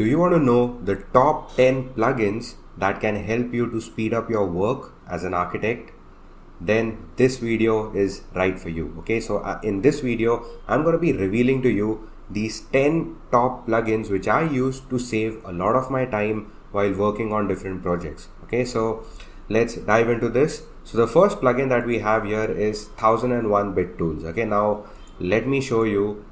Do you want to know the top 10 plugins that can help you to speed up your work as an architect? Then this video is right for you. Okay, so in this video, I'm going to be revealing to you these 10 top plugins which I use to save a lot of my time while working on different projects. Okay, so let's dive into this. So the first plugin that we have here is 1001 Bit Tools. Okay, now let me show you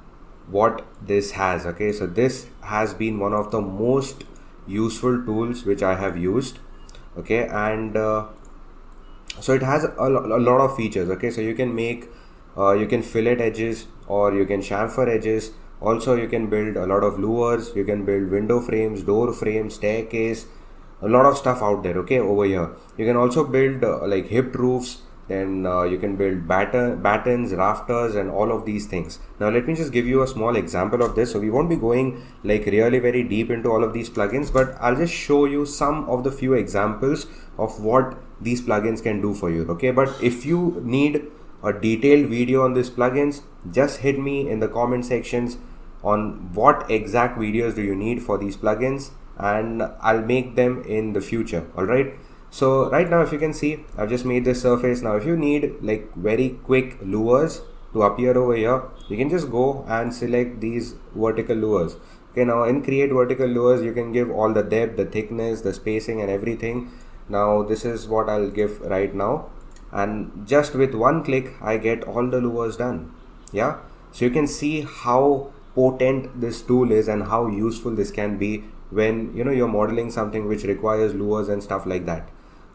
what this has. Okay, so this has been one of the most useful tools which I have used. Okay, and so it has a lot of features. Okay, so you can make you can fillet edges or you can chamfer edges. Also you can build a lot of louvers, you can build window frames, door frames, staircase, a lot of stuff out there. Okay, over here you can also build like hipped roofs, then you can build battens, rafters, and all of these things. Now let me just give you a small example of this. So we won't be going like really very deep into all of these plugins, but I'll just show you some of the few examples of what these plugins can do for you. Okay, but if you need a detailed video on these plugins, just hit me in the comment sections on what exact videos do you need for these plugins, and I'll make them in the future. All right, so right now if you can see, I've just made this surface. Now if you need like very quick louvers to appear over here, you can just go and select these vertical louvers. Okay, now in create vertical louvers, you can give all the depth, the thickness, the spacing, and everything. Now this is what I'll give right now, and just with one click I get all the louvers done. Yeah, so you can see how potent this tool is and how useful this can be when you're modeling something which requires louvers and stuff like that.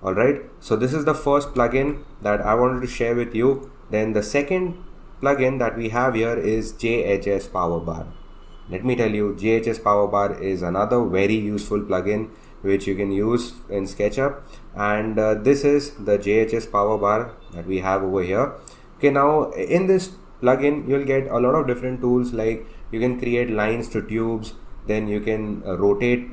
All right, so this is the first plugin that I wanted to share with you. Then the second plugin that we have here is JHS Powerbar. Let me tell you, JHS Powerbar is another very useful plugin which you can use in SketchUp, and this is the JHS Powerbar that we have over here. Okay, now in this plugin you'll get a lot of different tools, like you can create lines to tubes, then you can rotate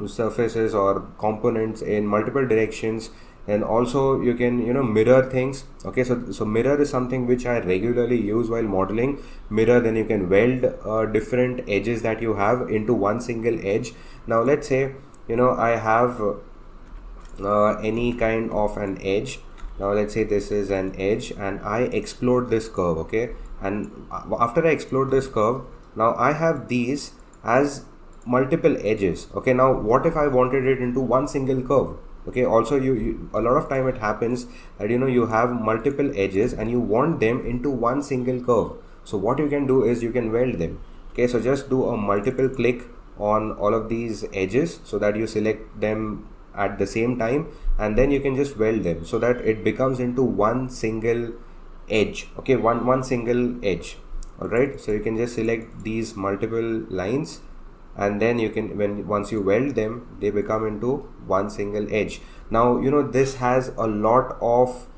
surfaces or components in multiple directions, and also you can mirror things. Okay, so mirror is something which I regularly use while modeling. Mirror, then you can weld different edges that you have into one single edge. Now let's say I have any kind of an edge. Now let's say this is an edge and I explode this curve. Okay, and after I explode this curve, now I have these as multiple edges. Okay, now what if I wanted it into one single curve? Okay, also you a lot of time it happens that you have multiple edges and you want them into one single curve. So what you can do is you can weld them. Okay, so just do a multiple click on all of these edges so that you select them at the same time, and then you can just weld them so that it becomes into one single edge. Okay, one single edge. All right, so you can just select these multiple lines, and then you can once you weld them, they become into one single edge. Now this has a lot of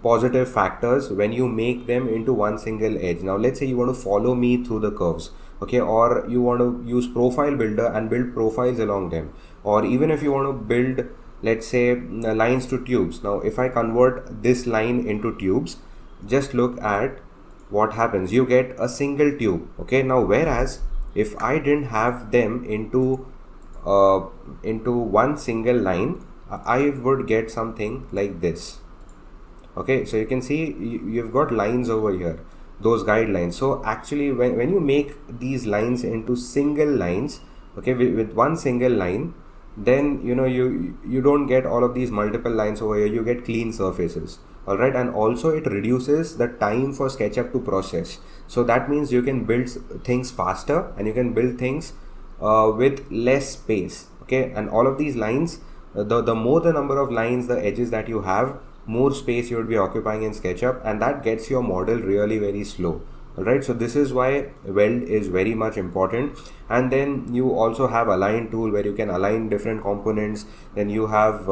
positive factors when you make them into one single edge. Now let's say you want to follow me through the curves. Okay, or you want to use profile builder and build profiles along them, or even if you want to build, let's say, lines to tubes. Now if I convert this line into tubes, just look at what happens. You get a single tube. Okay, now whereas if I didn't have them into one single line, I would get something like this. Okay, so you can see you've got lines over here, those guidelines. So actually when you make these lines into single lines, okay, with one single line, then you don't get all of these multiple lines over here. You get clean surfaces. All right, and also it reduces the time for SketchUp to process. So that means you can build things faster and you can build things with less space. Okay, and all of these lines, the more the number of lines, the edges that you have, more space you would be occupying in SketchUp, and that gets your model really very slow. All right, so this is why weld is very much important. And then you also have align tool where you can align different components. Then you have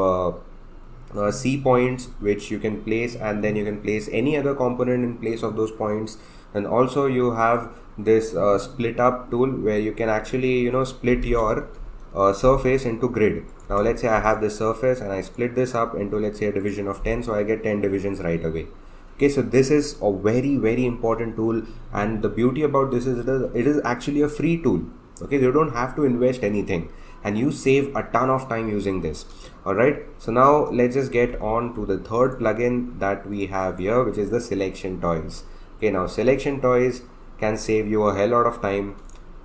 C points which you can place, and then you can place any other component in place of those points. And also you have this split up tool where you can actually split your surface into grid. Now let's say I have this surface and I split this up into, let's say, a division of 10, so I get 10 divisions right away. Okay, so this is a very important tool, and the beauty about this is it is actually a free tool. Okay, you don't have to invest anything, and you save a ton of time using this. Alright, so now let's just get on to the third plugin that we have here, which is the selection toys. Okay, now selection toys can save you a hell lot of time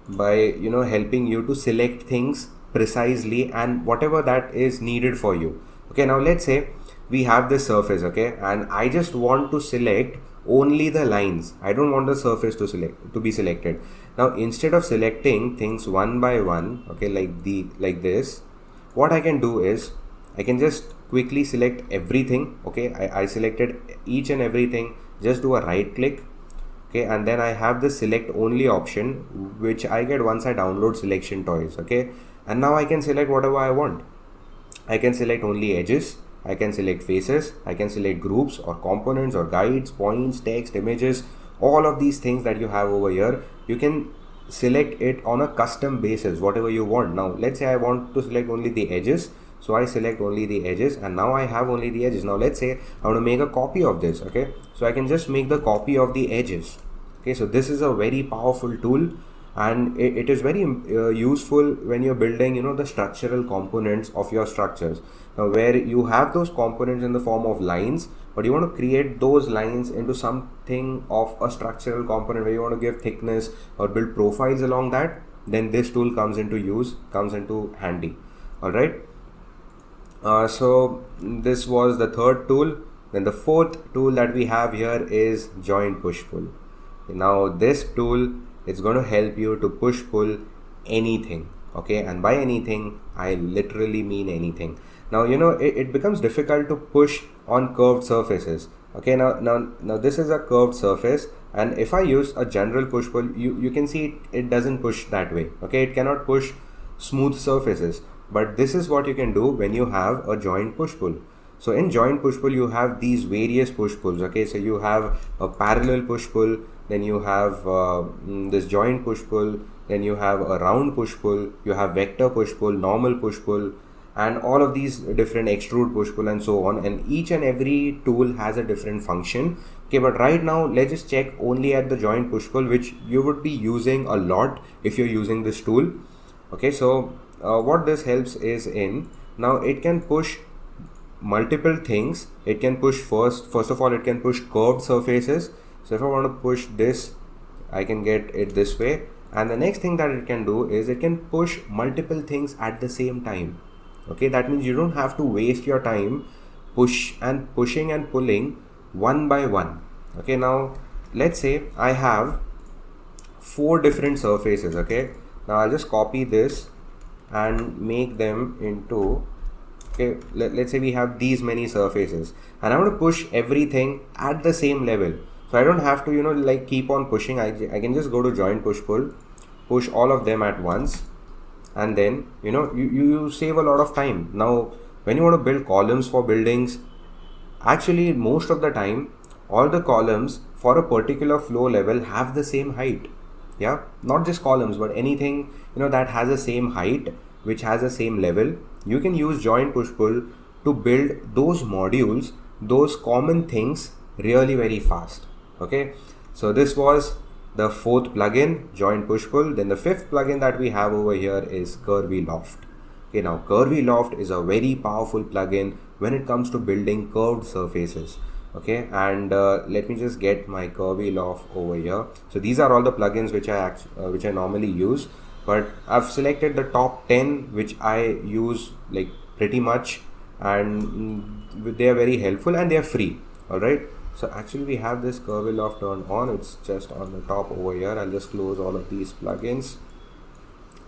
by helping you to select things precisely and whatever that is needed for you. Okay, now let's say we have this surface, okay, and I just want to select only the lines. I don't want the surface to be selected. Now instead of selecting things one by one, okay, like this, what I can do is I can just quickly select everything. Okay, I selected each and everything. Just do a right click. Okay, and then I have the select only option, which I get once I download selection toys. Okay, and now I can select whatever I want. I can select only edges, I can select faces, I can select groups or components or guides, points, text, images, all of these things that you have over here. You can select it on a custom basis, whatever you want. Now let's say I want to select only the edges, so I select only the edges, and now I have only the edges. Now let's say I want to make a copy of this. Okay, so I can just make the copy of the edges. Okay, so this is a very powerful tool, and it is very useful when you're building the structural components of your structures. Now where you have those components in the form of lines, but you want to create those lines into something of a structural component where you want to give thickness or build profiles along that, then this tool comes into handy. All right, so this was the third tool. Then the fourth tool that we have here is joint push pull. Now this tool is going to help you to push pull anything. Okay, and by anything I literally mean anything. Now it becomes difficult to push on curved surfaces. Okay, now this is a curved surface, and if I use a general push pull, you can see it doesn't push that way. Okay, it cannot push smooth surfaces, but this is what you can do when you have a joint push pull. So in joint push pull you have these various push pulls. Okay, so you have a parallel push pull, then you have this joint push pull, then you have a round push pull, you have vector push pull, normal push pull, and all of these different extrude push pull and so on, and each and every tool has a different function. Okay, but right now let's just check only at the joint push pull, which you would be using a lot if you're using this tool. Okay, so what this helps is now it can push multiple things. It can push first of all it can push curved surfaces. So if I want to push this, I can get it this way, and the next thing that it can do is it can push multiple things at the same time. Okay, that means you don't have to waste your time pushing and pulling one by one. Okay, now let's say I have 4 different surfaces. Okay, now I'll just copy this and make them into, okay, let's say we have these many surfaces, and I want to push everything at the same level. So I don't have to like keep on pushing. I can just go to joint push pull, push all of them at once, and then you save a lot of time. Now when you want to build columns for buildings, actually most of the time all the columns for a particular flow level have the same height. Yeah, not just columns, but anything that has the same height, which has the same level. You can use joint push pull to build those modules, those common things, really very fast. Okay, so this was the 4th plugin, joint push pull. Then the 5th plugin that we have over here is Curvy Loft. Okay, now Curvy Loft is a very powerful plugin when it comes to building curved surfaces. Okay, and let me just get my Curvy Loft over here. So these are all the plugins which I normally use, but I've selected the top 10 which I use like pretty much, and they are very helpful and they are free. All right, so actually we have this Curvy Loft turned on. It's just on the top over here. I'll just close all of these plugins.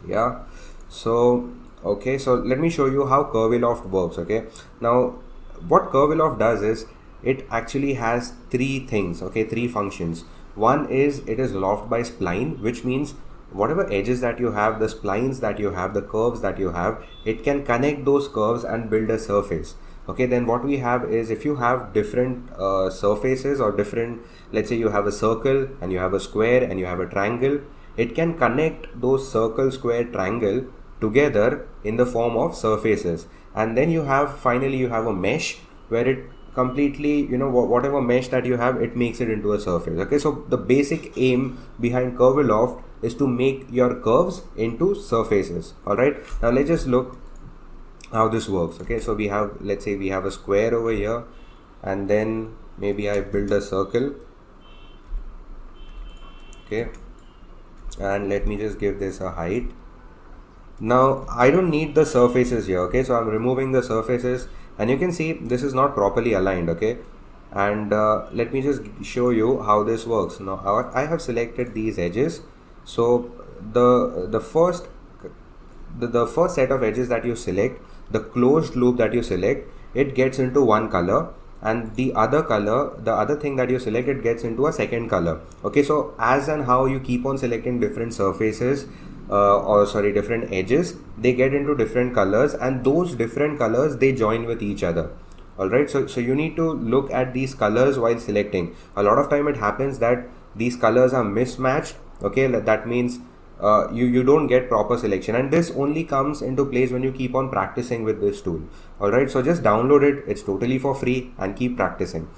Yeah, so okay, so let me show you how Curvy Loft works. Okay, now what Curvy Loft does is it actually has 3 things. Okay, 3 functions. One is it is loft by spline, which means whatever edges that you have, the splines that you have, the curves that you have, it can connect those curves and build a surface. Okay, then what we have is if you have different surfaces or different, let's say you have a circle and you have a square and you have a triangle, it can connect those circle, square, triangle together in the form of surfaces. And then finally you have a mesh where it completely, whatever mesh that you have, it makes it into a surface. Okay, so the basic aim behind Curvy Loft is to make your curves into surfaces. All right, now let's just look how this works. Okay, so we have, let's say we have a square over here, and then maybe I build a circle. Okay, and let me just give this a height. Now I don't need the surfaces here. Okay, so I'm removing the surfaces, and you can see this is not properly aligned. Okay, and let me just show you how this works. Now I have selected these edges. So the first set of edges that you select, the closed loop that you select, it gets into one color, and the other color, the other thing that you select, it gets into a second color. Okay, so as and how you keep on selecting different surfaces, different edges, they get into different colors, and those different colors, they join with each other. All right, so you need to look at these colors while selecting. A lot of time it happens that these colors are mismatched. Okay, that means you don't get proper selection, and this only comes into place when you keep on practicing with this tool. All right, so just download it, it's totally for free, and keep practicing.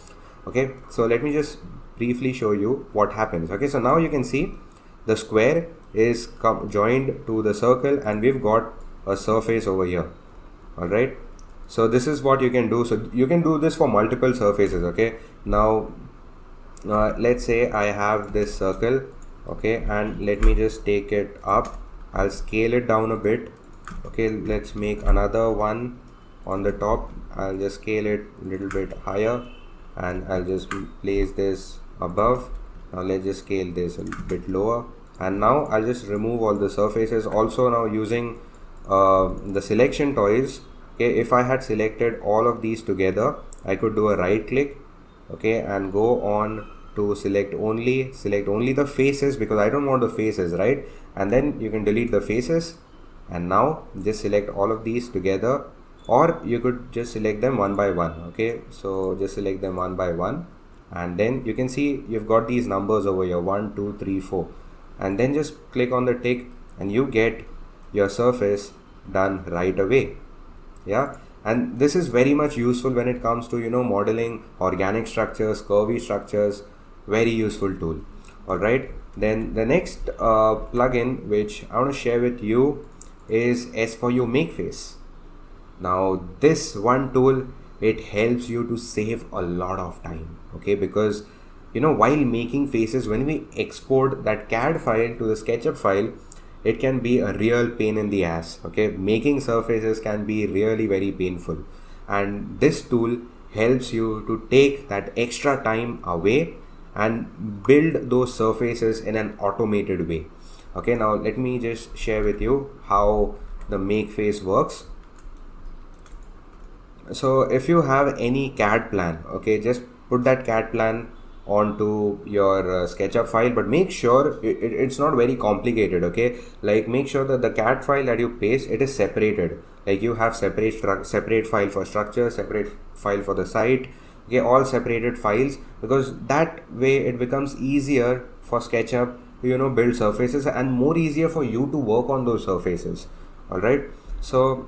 Okay, so let me just briefly show you what happens. Okay, so now you can see the square is joined to the circle, and we've got a surface over here. All right, so this is what you can do. So you can do this for multiple surfaces. Okay, now let's say I have this circle. Okay, and let me just take it up. I'll scale it down a bit. Okay, let's make another one on the top. I'll just scale it a little bit higher, and I'll just place this above. Now let's just scale this a bit lower, and now I'll just remove all the surfaces. Also, now using the selection toys, okay, if I had selected all of these together, I could do a right click, okay, and go on to select only the faces, because I don't want the faces, right? And then you can delete the faces, and now just select all of these together, or you could just select them one by one. Okay, so just select them one by one, and then you can see you've got these numbers over here, 1 2 3 4, and then just click on the tick, and you get your surface done right away. Yeah, and this is very much useful when it comes to modeling organic structures, curvy structures. Very useful tool. All right, then the next plugin which I want to share with you is S4U Makeface. Now this one tool, it helps you to save a lot of time. Okay, because while making faces, when we export that CAD file to the SketchUp file, it can be a real pain in the ass. Okay, making surfaces can be really very painful, and this tool helps you to take that extra time away and build those surfaces in an automated way. Okay, now let me just share with you how the Makeface works. So if you have any CAD plan, okay, just put that CAD plan onto your SketchUp file, but make sure it's not very complicated. Okay, like make sure that the CAD file that you paste, it is separated. Like you have separate file for structure, separate file for the site. Okay, all separated files, because that way it becomes easier for SketchUp to build surfaces, and more easier for you to work on those surfaces. All right, so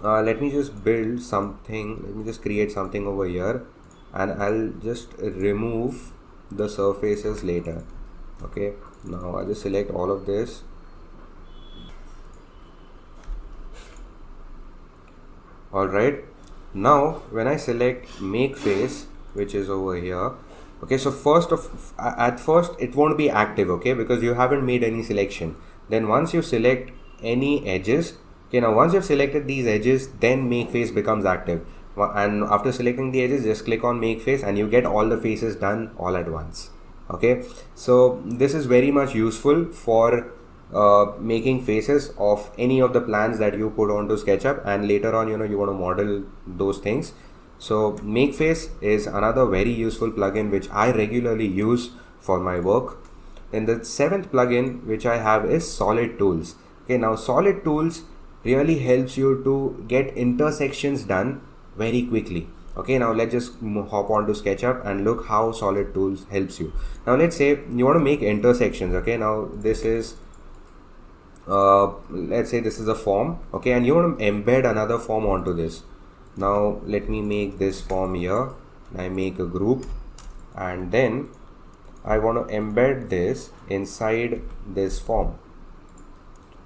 let me just build something. Let me just create something over here, and I'll just remove the surfaces later. Okay, now I'll just select all of this. All right, now when I select Makeface, which is over here, okay, so at first it won't be active, okay, because you haven't made any selection. Then once you select any edges, okay, now once you've selected these edges, then Makeface becomes active. And after selecting the edges, just click on Makeface, and you get all the faces done all at once. Okay, so this is very much useful for making faces of any of the plans that you put onto SketchUp, and later on you want to model those things. So Makeface is another very useful plugin which I regularly use for my work. Then the 7th plugin which I have is Solid Tools. Okay, now Solid Tools really helps you to get intersections done very quickly. Okay, now let's just hop on to SketchUp and look how Solid Tools helps you. Now let's say you want to make intersections. Okay, now this is let's say this is a form. Okay, and you want to embed another form onto this. Now let me make this form here. I make a group, and then I want to embed this inside this form.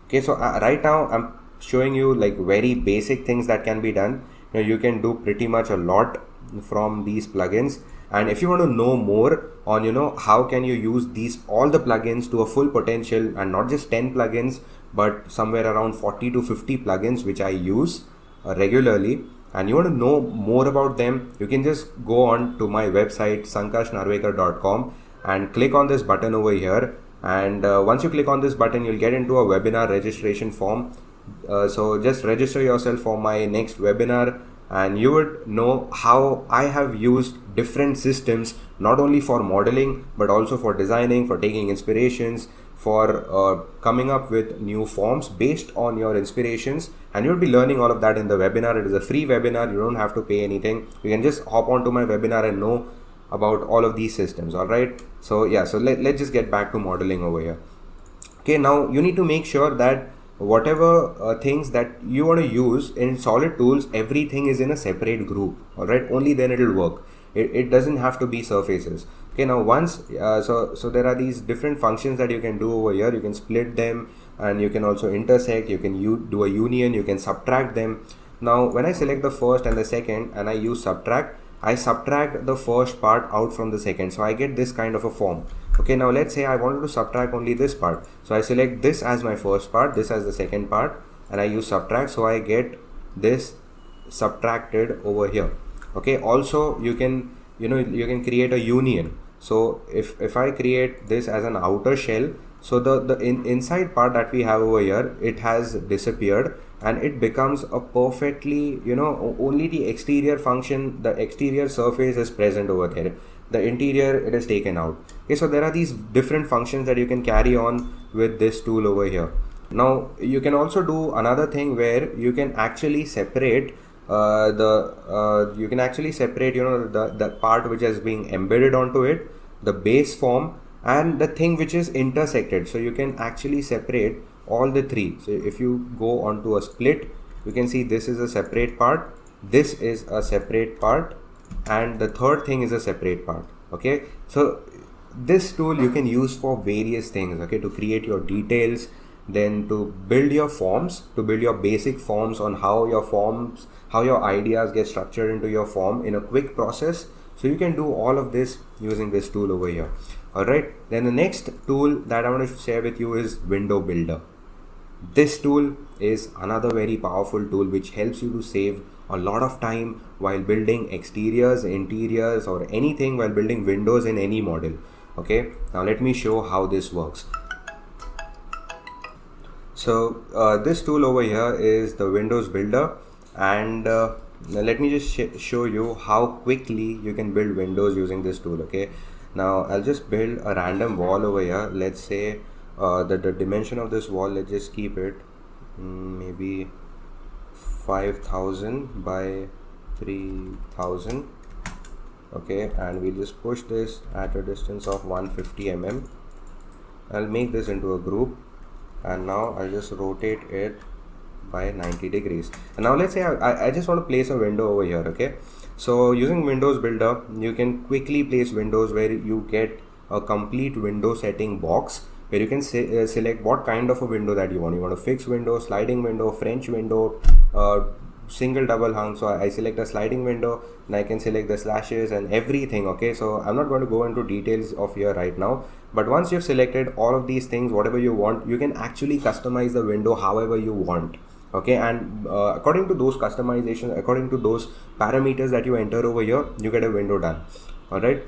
Okay, so right now I'm showing you like very basic things that can be done. You can do pretty much a lot from these plugins, and if you want to know more on how can you use these all the plugins to a full potential, and not just 10 plugins but somewhere around 40 to 50 plugins which I use regularly, and you want to know more about them, you can just go on to my website sankashnarvekar.com and click on this button over here. And once you click on this button, you'll get into a webinar registration form. So just register yourself for my next webinar, and you would know how I have used different systems, not only for modeling but also for designing, for taking inspirations, for coming up with new forms based on your inspirations. And you'll be learning all of that in the webinar. It is a free webinar, you don't have to pay anything. You can just hop onto my webinar and know about all of these systems. All right, so yeah, so let's just get back to modeling over here. Okay, now you need to make sure that whatever things that you want to use in Solid Tools, everything is in a separate group. All right, only then it will work. It doesn't have to be surfaces. Okay, now once so there are these different functions that you can do over here. You can split them, and you can also intersect. You can do a union, you can subtract them. Now when I select the first and the second and I use subtract, I subtract the first part out from the second, so I get this kind of a form. Okay, now let's say I wanted to subtract only this part, so I select this as my first part, this as the second part, and I use subtract, so I get this subtracted over here. Okay, also you can create a union. So if I create this as an outer shell, so the inside part that we have over here, it has disappeared, and it becomes a perfectly, only the exterior function, the exterior surface is present over there, the interior, it is taken out. Okay, so there are these different functions that you can carry on with this tool over here. Now you can also do another thing where you can actually separate the part which is being embedded onto it, the base form, and the thing which is intersected. So you can actually separate all the three. So if you go onto a split, you can see this is a separate part, this is a separate part, and the third thing is a separate part. Okay, so this tool you can use for various things. Okay, to create your details, then to build your forms, to build your basic forms on how your ideas get structured into your form in a quick process. So you can do all of this using this tool over here. Alright, then the next tool that I want to share with you is Window Builder. This tool is another very powerful tool which helps you to save a lot of time while building exteriors, interiors, or anything, while building windows in any model. Okay, now let me show how this works. So this tool over here is the Windows Builder, and let me just show you how quickly you can build windows using this tool. Okay, now I'll just build a random wall over here. Let's say the dimension of this wall, let's just keep it maybe 5000 by 3000. Okay, and we'll just push this at a distance of 150 mm. I'll make this into a group, and now I'll just rotate it by 90 degrees. And now let's say I just want to place a window over here. Okay, so using Windows Builder, you can quickly place windows where you get a complete window setting box where you can select what kind of a window that you want. You want a fixed window, sliding window, French window, single double hung. So I select a sliding window, and I can select the slashes and everything. Okay, so I'm not going to go into details of here right now, but once you've selected all of these things, whatever you want, you can actually customize the window however you want. Okay, and according to those customizations, according to those parameters that you enter over here, you get a window done. All right,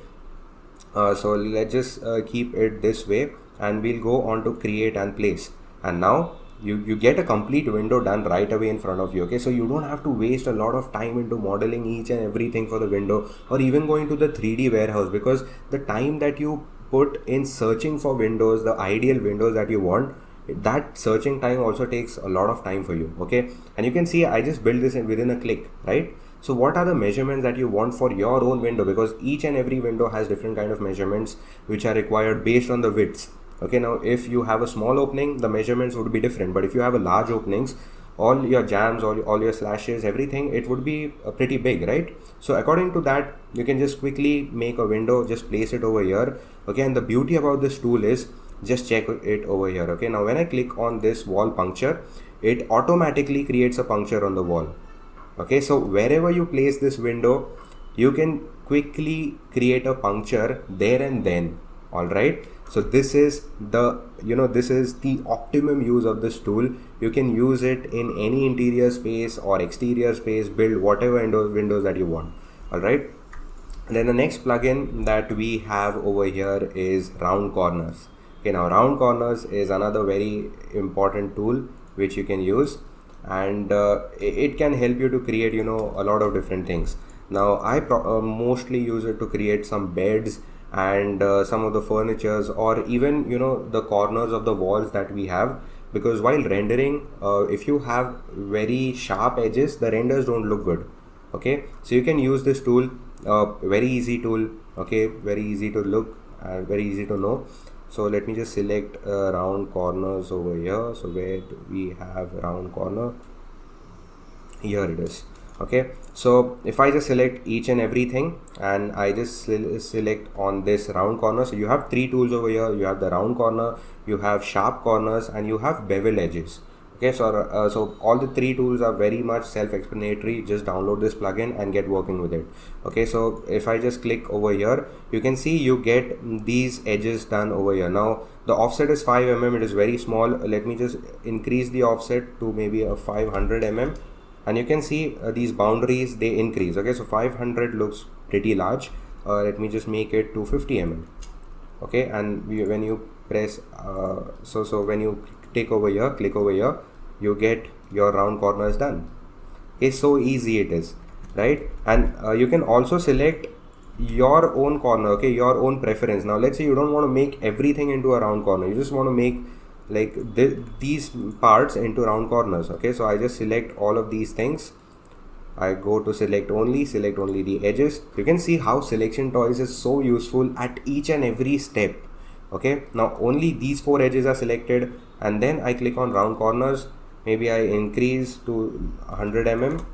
so let's just keep it this way, and we'll go on to create and place, and now you get a complete window done right away in front of you. Okay, so you don't have to waste a lot of time into modeling each and everything for the window, or even going to the 3D warehouse, because the time that you put in searching for windows, the ideal windows that you want, that searching time also takes a lot of time for you. Okay, and you can see I just built this within a click, right? So what are the measurements that you want for your own window, because each and every window has different kind of measurements which are required based on the widths. Okay, now if you have a small opening, the measurements would be different, but if you have a large openings, all your jams, all your slashes, everything, it would be pretty big, right? So according to that, you can just quickly make a window, just place it over here. Okay, and the beauty about this tool is, just check it over here. Okay, now when I click on this wall puncture, it automatically creates a puncture on the wall. Okay, so wherever you place this window, you can quickly create a puncture there and then. All right, so this is the, this is the optimum use of this tool. You can use it in any interior space or exterior space, build whatever windows that you want. All right, and then the next plugin that we have over here is round corners. Okay, now round corners is another very important tool which you can use, and it can help you to create a lot of different things. Now I mostly use it to create some beds and some of the furnitures, or even the corners of the walls that we have, because while rendering, if you have very sharp edges, the renders don't look good. Okay, so you can use this tool, very easy tool. Okay, very easy to look and very easy to know. So let me just select round corners over here. So where do we have round corner? Here it is. Okay, so if I just select each and everything and I just select on this round corner, so you have three tools over here. You have the round corner, you have sharp corners, and you have bevel edges. Okay, so all the three tools are very much self-explanatory. Just download this plugin and get working with it. Okay, so if I just click over here, you can see you get these edges done over here. Now the offset is 5 mm. It is very small. Let me just increase the offset to maybe a 500 mm, and you can see these boundaries, they increase. Okay, so 500 looks pretty large. Let me just make it to 50 mm. Okay, and when you press so when you click over here, you get your round corners done. Okay, so easy it is, right? And you can also select your own corner, okay, your own preference. Now let's say you don't want to make everything into a round corner, you just want to make like these parts into round corners. Okay, so I just select all of these things. I go to select only the edges. You can see how Selection Toys is so useful at each and every step. Okay, now only these 4 edges are selected, and then I click on round corners. Maybe I increase to 100 mm.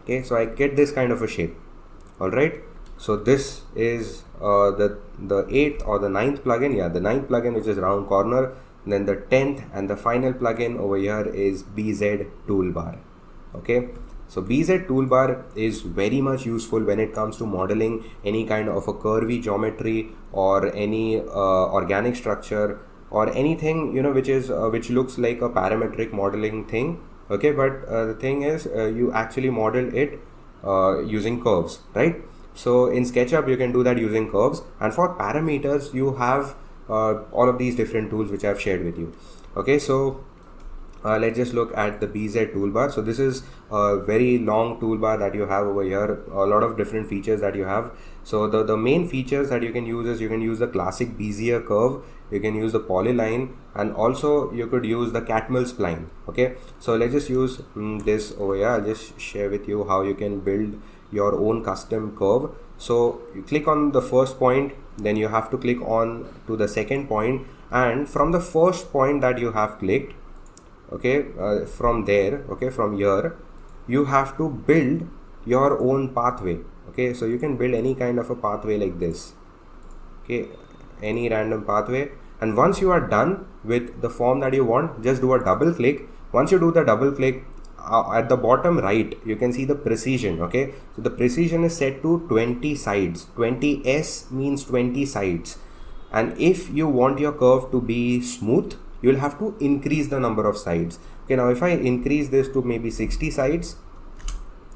Okay, so I get this kind of a shape. All right, so this is the 8th or the 9th plugin. Yeah, the 9th plugin, which is round corner. Then the 10th and the final plugin over here is BZ toolbar. Okay, so BZ toolbar is very much useful when it comes to modeling any kind of a curvy geometry or any organic structure or anything which looks like a parametric modeling thing. Okay, but the thing is, you actually model it using curves, right? So in SketchUp you can do that using curves, and for parameters you have all of these different tools which I've shared with you. Okay, so let's just look at the BZ toolbar. So this is a very long toolbar that you have over here, a lot of different features that you have. So the main features that you can use is, you can use the classic Bezier curve, you can use the polyline, and also you could use the Catmull spline. Okay, so let's just use this over here. I'll just share with you how you can build your own custom curve. So you click on the first point, then you have to click on to the second point, and from the first point that you have clicked, okay, from there, okay, from here you have to build your own pathway. Okay, so you can build any kind of a pathway like this. Okay, any random pathway, and once you are done with the form that you want, just do a double click. Once you do the double click, at the bottom right you can see the precision. Okay, so the precision is set to 20 sides. 20s means 20 sides, and if you want your curve to be smooth, you will have to increase the number of sides. Okay, now if I increase this to maybe 60 sides,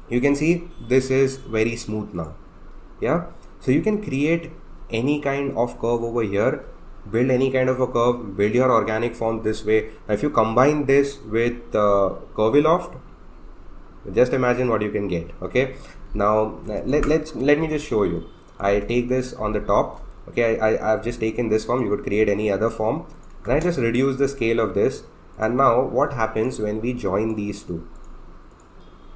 you can see this is very smooth now. Yeah, so you can create any kind of curve over here, build any kind of a curve, build your organic form this way. Now if you combine this with Curviloft, just imagine what you can get. Okay, now let me just show you. I take this on the top. Okay, I've just taken this form. You could create any other form, and I just reduce the scale of this. And now what happens when we join these two?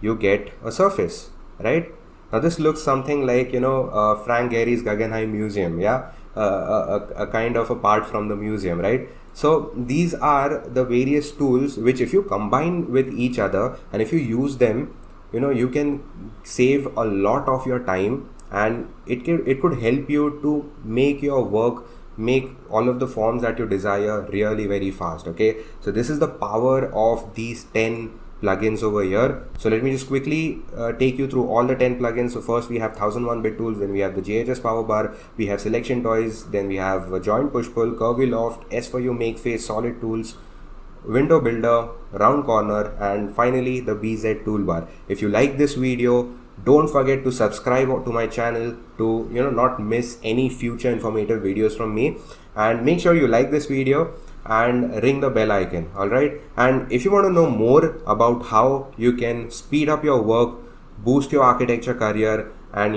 You get a surface, right? Now this looks something like Frank Gehry's Guggenheim Museum. Yeah, a kind of a part from the museum, right? So these are the various tools which, if you combine with each other and if you use them, you can save a lot of your time, and it could help you to make your work, make all of the forms that you desire really very fast. Okay, so this is the power of these 10 plugins over here. So let me just quickly take you through all the 10 plugins. So first we have 1001-bit tools, then we have the JHS power bar, we have selection toys, then we have joint push pull, curvy loft, S4U make face, solid tools, window builder, round corner, and finally the BZ toolbar. If you like this video, don't forget to subscribe to my channel to not miss any future informative videos from me, and make sure you like this video and ring the bell icon. All right, and if you want to know more about how you can speed up your work, boost your architecture career, and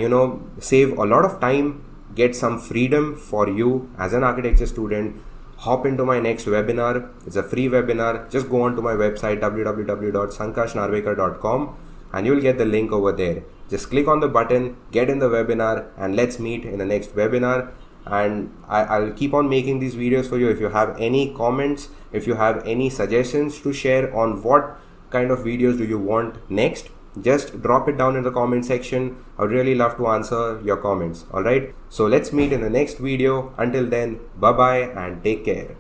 save a lot of time, get some freedom for you as an architecture student, hop into my next webinar. It's a free webinar. Just go on to my website www.sankashnarvekar.com and you'll get the link over there. Just click on the button, get in the webinar, and let's meet in the next webinar. And I'll keep on making these videos for you. If you have any comments, if you have any suggestions to share on what kind of videos do you want next, just drop it down in the comment section. I would really love to answer your comments. All right, so let's meet in the next video. Until then, bye bye and take care.